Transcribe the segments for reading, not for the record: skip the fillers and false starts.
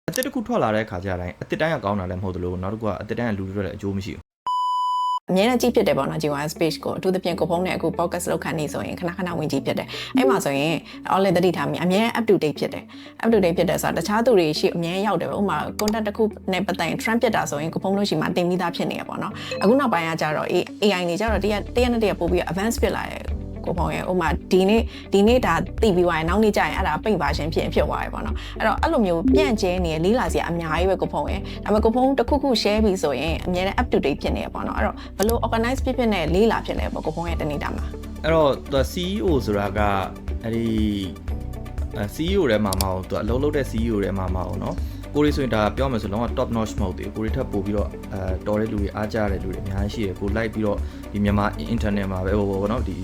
အတစ်တစ်ခုထွက်လာတဲ့ခါကျတိုင်းအတစ်တိုင်းကကောင်းတာလည်းမဟုတ်သလိုနောက်တစ်ခုကအတစ်တိုင်းကလူတွေလည်းအကျိုးမရှိဘူးအမြဲတမ်းကြည့်ဖြစ်တယ်ပေါ့နော် GYS page ကိုအထူးသဖြင့်ကိုဖုန်းနဲ့အခု podcast လောက်ခံနေဆိုရင်ခဏခဏဝင်ကြည့်ဖြစ်တယ်အဲ့မှာဆိုရင် online တတိထားမိအမြဲ up to date ဖြစ်တယ် up to date ဖြစ်တယ်ဆိုတာတခြားသူတွေရှိအမြဲရောက်တယ်ပေါ့ဥပမာ content တစ်ခုနဲ့ပတ်သက်ရင် trend ဖြစ်တာဆိုရင်ကိုဖုန်းလို့ရှိမှတင်ပြီးသားဖြစ်နေရပေါ့နော်အခုနောက်ပိုင်းကကြတော့ AI နေကြတော့တရက်နဲ့တရက်ပို့ပြီး advance ဖြစ်လာတယ်ကိုဖုန်းရဲ့ဥပမာဒီနေ့ဒါသိပြီးသွားရင်နောက်နေ့ကျရင်အဲ့ဒါပိတ်ပါရှင်ဖြစ်သွားရပေါ့နော်အဲ့လိုမျိုးပြန့်ကျဲနေလေးလာစရာအများကြီးပဲကိုဖုန်းရဲ့ဒါပေမဲ့ကိုဖုန်းတစ်ခုခု share ပြီးဆိုရင်အများနဲ့ up to date ဖြစ်နေရပေါ့နော်အဲ့တော့ဘယ်လို organize ဖြစ်နဲ့လေးလာဖြစ်လဲပေါ့ကိုဖုန်းရဲ့တနေ့တာမှာအဲ့တော့သူ CEO ဆိုတာကအဲ့ဒီ CEO ထဲမှာမဟုတ်သူအလုံးလုံးတဲ့ CEO ထဲမှာမဟုတ်နော်ကိုရီဆိုရင်ဒါပြောမယ်ဆိုလုံးဝ top notch မဟုတ်သေးဘူးကိုရီထပ်ပို့ပြီးတော့တော်တဲ့လူတွေအားကြတဲ့လူတွေအများကြီးရှိတယ်ကိုလိုက်ပြီးတော့ဒီမြန်မာ internet မှာပဲဟိုနော်ဒီ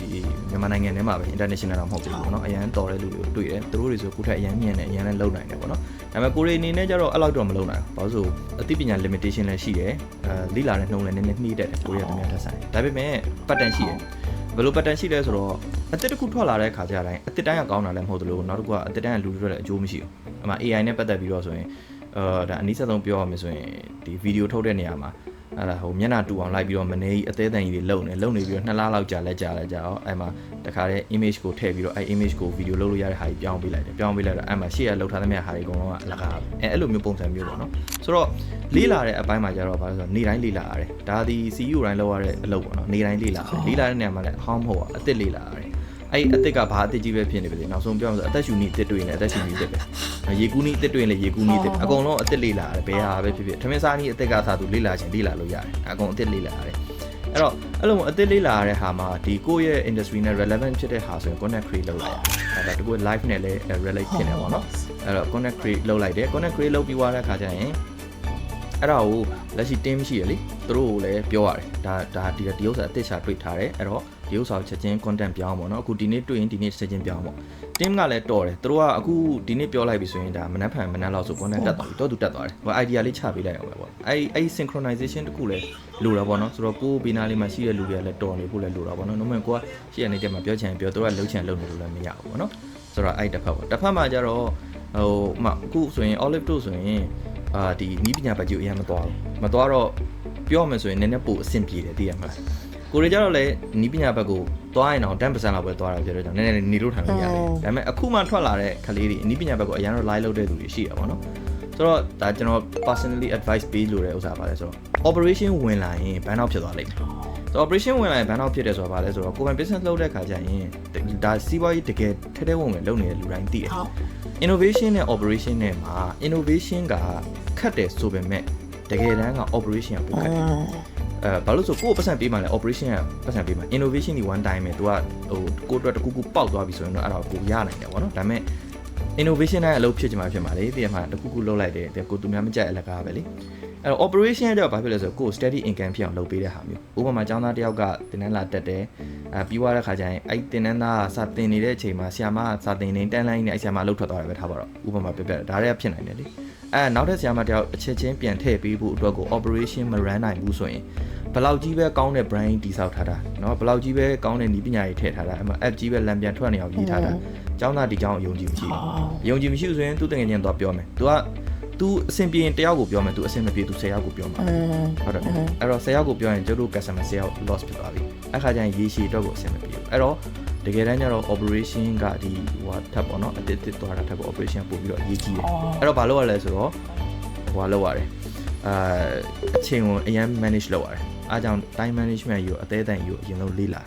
မြန်မာနိုင်ငံထဲမှာပဲ international တော့မဟုတ်သေးဘူးเนาะအရန်တော်တဲ့လူတွေကိုတွေ့တယ်သူတို့တွေဆိုကိုထက်အရန်မြင်တယ်အရန်လည်းလုံနိုင်တယ်ပေါ့နော်ဒါပေမဲ့ကိုရီအနေနဲ့ကျတော့အဲ့လောက်တော့မလုံနိုင်ဘူးဘာလို့ဆိုအသိပညာ limitation လည်းရှိတယ်လိလာတဲ့နှုံးလည်းနည်းနည်းနှီးတက်တယ်ကိုရီကတများထက်ဆိုင်ဒါပေမဲ့ pattern ရှိတယ်ဘယ်လို pattern ရှိလဲဆိုတော့အတစ်တစ်ခုထွက်လာတဲ့ခါကျတိုင်းအတစ်တိုင်းကကောင်းတာလည်းမဟုတ်သလိုနောက်တစ်ခုကအတစ်တိုင်းကလူတွေလည်းအကျိုးမရှိဘူးအမှ AI နဲ့ပတ်သက်ပြီးတော့ဆိုရင်ဒါအနည်းဆက်ဆုံးပြောရမယ်ဆိုရင်ဒီဗီဒီယိုထုတ်တဲ့နေရာမှာအဲ့ဒါဟိုမျက်နှာတူအောင်လိုက်ပြီးတော့မနေကြီးအသေးတန်ကြီးတွေလုံနေပြီးတော့2လလောက်ကြာတော့အဲ့မှာတခါတည်း image ကိုထည့်ပြီးတော့အဲ့ image ကိုဗီဒီယိုလုပ်လို့ရတဲ့ဟာကြီးပြောင်းပေးလိုက်တယ်အဲ့မှာရှေ့ကလှုပ်ထားတဲ့မြတ်ဟာကြီးအကုန်လုံးကအလကားအဲ့လိုမျိုးပုံစံမျိုးပေါ့နော်ဆိုတော့လေးလာတဲ့အပိုင်းမှာကျတော့ဘာလို့ဆိုတော့နေတိုင်းလေးလာရတယ်ဒါဒီ CEO တိုင်းလောက်ရတဲ့အလုပ်ပေါ့နော်နေတိုင်းလေးလာတဲ့နေရာမှာလည်းအဟောင်းမဟုတ်ပါအစ်စ်လေးလာရတယ်အဲ့အစ်စ်ကဘာအစ်စ်ကြီးပဲဖြစ်နေပြီလေနောက်ဆုံးပြောမှဆိုအသက်ရှူနီအစ်စ်တွေ့ရင်လည်းအသက်ရှူနီအစ်စ်ပဲရေကူးနီအစ်စ်တွေ့ရင်လည်းရေကူးနီအစ်စ်အကုန်လုံးအစ်စ်လေးလာတယ်ဘယ်ဟာပဲဖြစ်ထမင်းစားနီအစ်စ်ကသာသူလေးလာချင်းလေးလာလို့ရတယ်အကုန်အစ်စ်လေးလာရတယ်အဲ့တော့အဲ့လိုအစ်စ်လေးလာရတဲ့ဟာမှာဒီကိုယ့်ရဲ့ industry နဲ့ relevant ဖြစ်တဲ့ဟာဆိုရင် content create လုပ်လိုက်ရတယ်အဲ့ဒါတကူ live နဲ့လည်း relate ဖြစ်နေပါတော့အဲ့တော့ content create လုပ်လိုက်တယ် content create လုပ်ပြီးသွားတဲ့အခါကျရင်အဲ့ဒါကိုလက်ရှိ team ရှိရလေသူတို့ကိုလည်းပြောရတယ်ဒါဒီဥစ္စာအသစ်ချတွေ့ထားတယ်အဲ့တော့ဒီဥစ္စာကိုချက်ချင်း content ပြောင်းပေါ့နော်အခုဒီနေ့တွေ့ရင်ဒီနေ့ချက်ချင်းပြောင်းပေါ့ team ကလည်းတော်တယ်သူတို့ကအခုဒီနေ့ပြောလိုက်ပြီဆိုရင်ဒါမနက်ဖြန်မနက်လောက်ဆို content တက်သွားပြီတော့သူတက်သွားတယ်ဟို idea လေးချပေးလိုက်အောင်ပဲပေါ့အဲ့ synchronization တခုလည်းလိုတာပေါ့နော်ဆိုတော့ကိုဘေးနားလေးမှာရှိတဲ့လူတွေကလည်းတော်နေဖို့လည်းလိုတာပေါ့နော်နှုတ်မဲ့ကိုကရှိရနေတဲ့မှာပြောချင်ပြောသူတို့ကလှုပ်ချင်လှုပ်နေလို့လည်းမရဘူးပေါ့နော်ဆိုတော့အဲ့တစ်ဖက်ပေါ့တစ်ဖက်မှာကျတော့ဟိုအခုဆိုရင် olive တို့ဆိုရင်ဒီနီးပညာဘက်ကြီးအရင်မသွားတော့ပြောမယ်ဆိုရင်နည်းနည်းပိုအဆင်ပြေတယ်သိရမှာကိုရီကြတော့လည်းနီးပညာဘက်ကိုသွားရင်တော့ 10% လောက်ပဲသွားတာပြောတော့ကြောင့်နည်းနည်းနေလို့ထိုင်လို့ရတယ်ဒါပေမဲ့အခုမှထွက်လာတဲ့ခလေးတွေနီးပညာဘက်ကိုအရင်တော့ live လုပ်တဲ့သူတွေရှိရပါတော့ဆိုတော့ဒါကျွန်တော် personally advice ပေးလို့တဲ့ဥစ္စာပါလဲဆိုတော့ operation ဝင်လာရင် ban out ဖြစ်သွားလိမ့်မယ်ဆိုတော့ operation ဝင်လာရင် ban out ဖြစ်တယ်ဆိုတာပါလဲဆိုတော့ကိုယ်ပိုင် business လုပ်တဲ့ခါကျရင်ဒါစီးပွားရေးတကယ်ထဲဝင်လုပ်နေတဲ့လူတိုင်းသိတယ်innovation နဲ့ operation နဲ့မှာ innovation ကခတ်တယ်ဆိုပေမဲ့တကယ်တမ်းက operation ကပိုခတ်တယ်ဘာလို့ဆိုကိုယ်ပတ်စံပေးမှလဲ operation ကပတ်စံပေးမှ innovation ဒီ one time ပဲ तू ကဟိုကိုအတွက်တကူပေါက်သွားပြီဆိုရင်တော့အဲ့ဒါကိုရနိုင်တယ်ဗောနော်ဒါပေမဲ့ innovation တိုင်းအလုပ်ဖြစ်ချင်မှဖြစ်မှာလေတကယ်မှတကူလုပ်လိုက်တယ်ကိုသူများမကြိုက်အလကားပဲလေအဲ့တော့ operation ကဘာဖြစ်လဲဆိုတော့ကို steady income ဖြစ်အောင်လုပ်ပေးတဲ့ဟာမျိုးဥပမာကျောင်းသားတယောက်ကတင်တန်းလာတက်တယ်ပြီးသွားတဲ့ခါကျရင်အဲ့တင်တန်းသားစာသင်နေတဲ့အချိန်မှာဆရာမစာသင်နေတန်းလိုင်းနေအဲ့ဆရာမအလုပ်ထွက်သွားတယ်ပဲထားပါတော့ဥပမာပြဒါတွေကဖြစ်နိုင်တယ်လေနောက်ထပ်ဆရာမတယောက်အချက်ချင်းပြန်ထည့်ပေးဖို့အတွက်ကို operation မ run နိုင်ဘူးဆိုရင်ဘလောက်ကြီးပဲကောင်းတဲ့ brand တိဆောက်ထားတာเนาะဘလောက်ကြီးပဲကောင်းတဲ့နည်းပညာတွေထည့်ထားတာအဲ့မှာ app ကြီးပဲလမ်းပြန်ထွက်နေအောင်ရေးထားတာကျောင်းသားဒီကျောင်းအယုံကြည်မရှိဘူးအယုံကြည်မရှိဆိုရင်သူတကယ်ချင်းတော့ပြောမယ် तू အဆင်ပြေရင်တယောက်ကိုပြောမယ် तू အဆင်မပြေ तू 10ယောက်ကိုပြောမှာဟုတ်တယ်အဲ့တော့10ယောက်ကိုပြောရင်ကျတို့ customer 10ယောက် loss ဖြစ်သွားပြီအဲ့ခါကျရင်ရေရှည်အတွက်ကိုအဆင်မပြေဘူးအဲ့တော့တကယ်တမ်းကျတော့ operation ကဒီဟိုထပ်ပေါ့နော်အတစ်သွားတာထပ်ပေါ့ operation ပို့ပြီးတော့အရေးကြီးတယ်အဲ့တော့ဘာလုပ်ရလဲဆိုတော့ဟိုလုပ်ရတယ်အချိန်ကိုအရင် manage လုပ်ရတယ်အားကြောင့် time management ကိုအသေးအတန်ကိုအရင်ဆုံးလေ့လာ